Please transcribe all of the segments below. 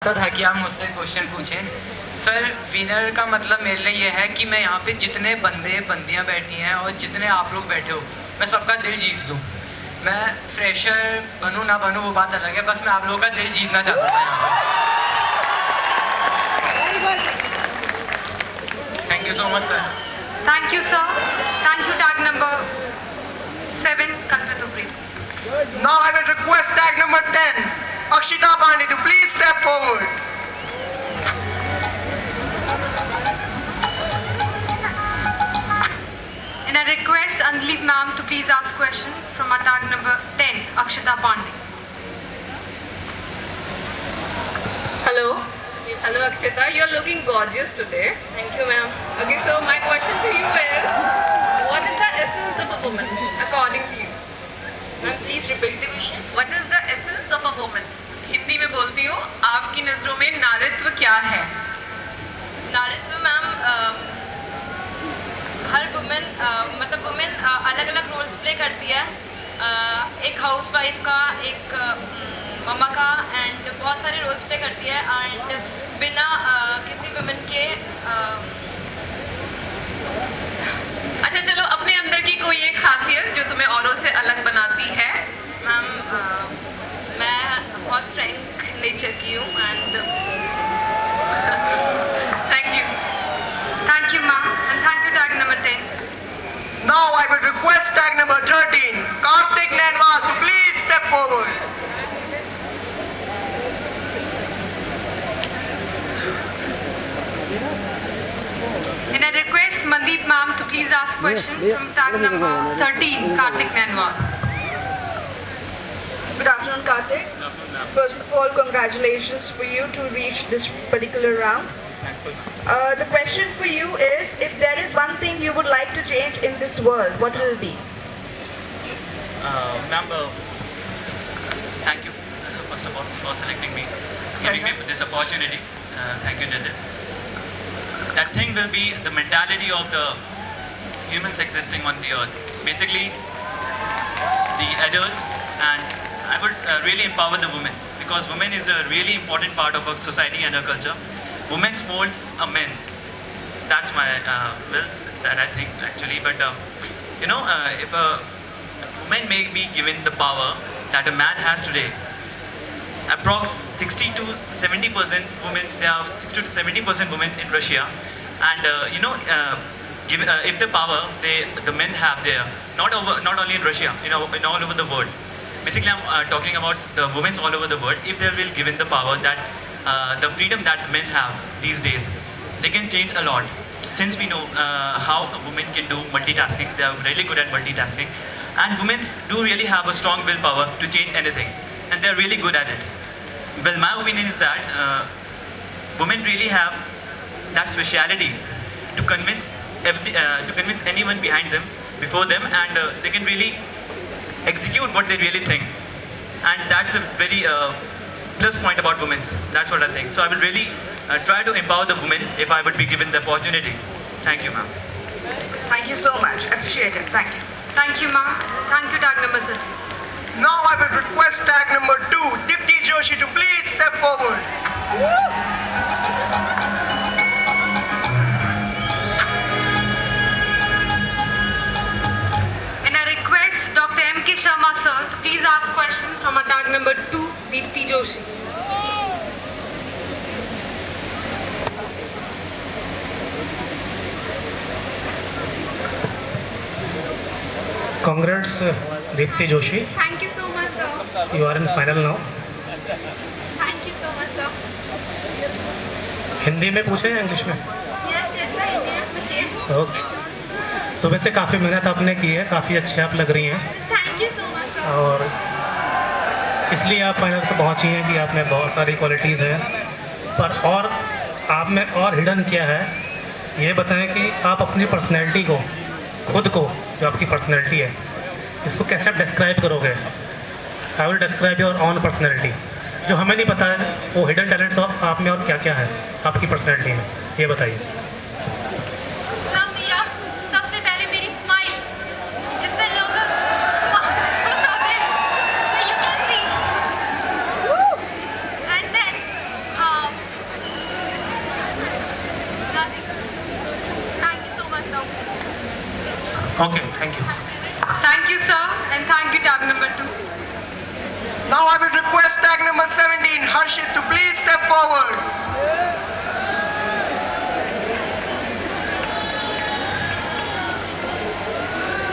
था कि आप मुझसे क्वेश्चन पूछें। सर, विनर का मतलब मेरे लिए ये है कि मैं यहाँ पे जितने बंदे बंदियाँ बैठी हैं और जितने आप लोग बैठे हो, मैं सबका दिल जीत लूँ। मैं फ्रेशर बनूँ ना बनूँ वो बात अलग है, बस मैं आप लोगों का दिल जीतना चाहता था यहाँ पे। Thank you so much sir. Thank you, sir. Thank you, tag number 7, Kalpit Upri. Now I will request tag number 10, Akshita Pandey, to please step forward. And I request Anjali ma'am to please ask question from our tag number 10, Akshita Pandey. Hello. Hello Akshita, you're looking gorgeous today. Thank you, ma'am. Okay, so my question to you is, what is the essence of a woman according to you? Ma'am, please repeat the question. What is the essence of a woman? Hindi में बोलती हूँ, आपकी नजरों में नारित्व क्या है? नारित्व ma'am, हर women मतलब women अलग अलग रोल्स प्ले करती है। एक हाउसवाइफ का, एक मम्मा का, एंड बहुत सारे रोल्स प्ले करती है। एंड बिना किसी वुमेन के अच्छा चलो, अपने अंदर की कोई एक खासियत जो तुम्हें औरों से अलग बनाती है? मैम, मैं बहुत फ्रैंक नेचर की हूँ। And Thank you, ma'am. And thank you, tag number 10. Now I will request tag number 13, Karthik Nanwas, to please step forward. And I request Mandeep ma'am to please ask question from tag number 13, Karthik Nanwar. Good afternoon, Karthik. First of all, congratulations for you to reach this particular round. The question for you is, if there is one thing you would like to change in this world, what will it be? Ma'am, thank you first of all for selecting me, giving me this opportunity. Thank you, judges. That thing will be the mentality of the humans existing on the earth. Basically, the adults, and I would really empower the women, because women is a really important part of our society and our culture. Women molds a man. That's my will, that I think actually. But if a woman may be given the power that a man has today, approx 60 to 70% women, there are 60 to 70% women in Russia, and if the power the men have there, not only in Russia, in all over the world. Basically, I'm talking about the women all over the world. If they will given the power that the freedom that men have these days, they can change a lot. Since we know how a woman can do multitasking, they are really good at multitasking, and women do really have a strong willpower to change anything, and they are really good at it. Well, my opinion is that women really have that speciality to convince anyone behind them, before them, and they can really execute what they really think, and that's a very plus point about women. That's what I think. So I will really try to empower the women if I would be given the opportunity. Thank you, ma'am. Thank you so much. Appreciate it. Thank you. Thank you, ma'am. Thank you, tag number 13. Now I will request tag number 2, Dipti Joshi, to please step forward. And I request Dr. M.K. Sharma sir to please ask question from our tag number 2, Deepti Joshi. Congrats, Deepti Joshi. Thank you so much, sir. You are in final now. Thank you so much, sir. Hindi में पूछे या English में? Yes, yes, sir. Hindi में पूछिए. Okay. सुबह से काफ़ी मेहनत आपने की है, काफ़ी अच्छे आप लग रही हैं, Thank you so much, sir. और इसलिए आप फाइनल तक पहुंची हैं कि आप में बहुत सारी क्वालिटीज़ हैं, पर और आप में और हिडन क्या है, ये बताएं कि आप अपनी पर्सनैलिटी को, खुद को, जो आपकी पर्सनैलिटी है, इसको कैसे आप डिस्क्राइब करोगे? I will describe your on personality. जो हमें नहीं पता है वो हिडन टैलेंट्स आप में और क्या क्या है आपकी पर्सनैलिटी में, ये बताइए। सर, मेरा सबसे पहले मेरी स्माइल, जिससे लोग खुश होते हैं, so you can see. And then Okay, thank you. Thank you, sir, and thank you, tag number 2. Now I will request tag number 17, Harshit, to please step forward.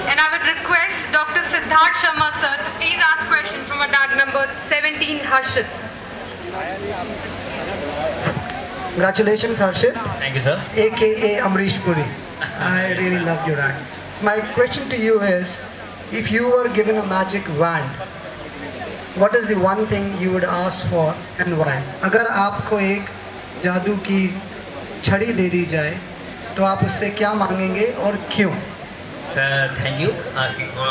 And I would request Dr. Siddharth Sharma, sir, to please ask question from a tag number 17, Harshit. Congratulations, Harshit, Thank you, sir. aka Amrish Puri. I really loved your act. So my question to you is, if you were given a magic wand, what is the one thing you would ask for and why? अगर आपको एक जादू की छड़ी दे दी जाए, तो आप उससे क्या मांगेंगे और क्यों? Sir, thank you asking for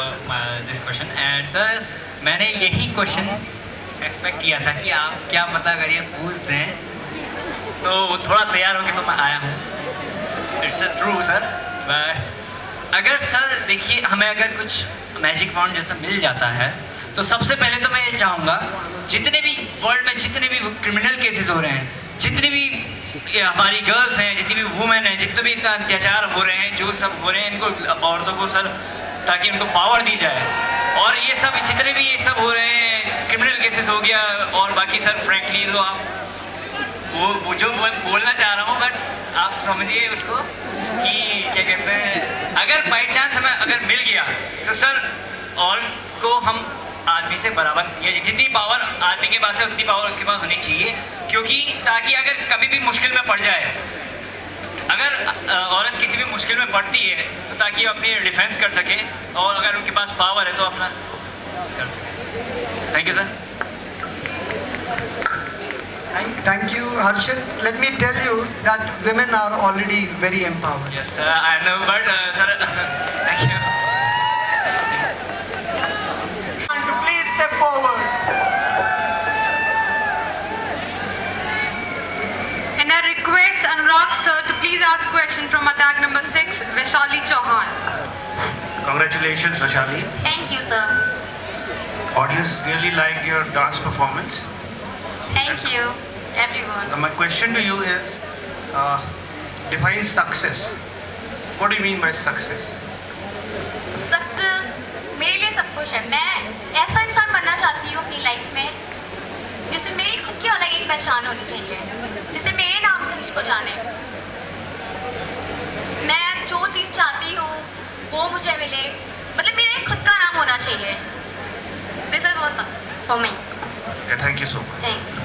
this question. And sir, मैंने यही question expect किया था कि आप क्या पता करिए पूछ दें, तो थोड़ा तैयार होके तो मैं आया हूँ. It's a true sir. But अगर सर देखिए हमें अगर कुछ मैजिक वॉन्ड जैसा मिल जाता है, तो सबसे पहले तो मैं ये चाहूँगा जितने भी वर्ल्ड में जितने भी क्रिमिनल केसेस हो रहे हैं, जितने भी हमारी गर्ल्स हैं, जितनी भी वुमेन हैं, जितने भी इतना अत्याचार हो रहे हैं, जो सब हो रहे हैं, इनको औरतों को सर ताकि उनको पावर दी जाए. और ये सब जितने भी ये सब हो रहे हैं, क्रिमिनल केसेस हो गया और बाकी सर फ्रेंकली तो आप वो जो बोलना चाह रहा हूँ, बट आप समझिए उसको कि क्या कहते हैं, अगर बाई चांस हमें अगर मिल गया तो सर और को हम आदमी से बराबर, ये जितनी पावर आदमी के पास है उतनी पावर उसके पास होनी चाहिए, क्योंकि ताकि अगर कभी भी मुश्किल में पड़ जाए, अगर औरत किसी भी मुश्किल में पड़ती है तो ताकि वो अपनी डिफेंस कर सके, और अगर उनके पास पावर है तो अपना कर सके. Thank you sir. Thank you, Harshit. Let me tell you that women are already very empowered. Yes sir, I know, but sir, thank you. And to please step forward. And I request Anurag, sir, to please ask question from a tag number 6, Vaishali Chauhan. Congratulations, Vaishali. Thank you, sir. Audience really liked your dance performance. Thank you, everyone. Now my question to you is, define success. What do you mean by success? Success मेरे लिए सब कुछ है. मैं ऐसा इंसान बनना चाहती हूँ अपनी लाइफ में जिससे मेरी खुद की अलग एक पहचान होनी चाहिए, जिससे मेरे नाम से मुझको जाने. मैं जो चीज़ चाहती हूँ वो मुझे मिले, मतलब मेरा एक खुद का नाम होना चाहिए. This is what for me. Okay, thank you so much. Thank you.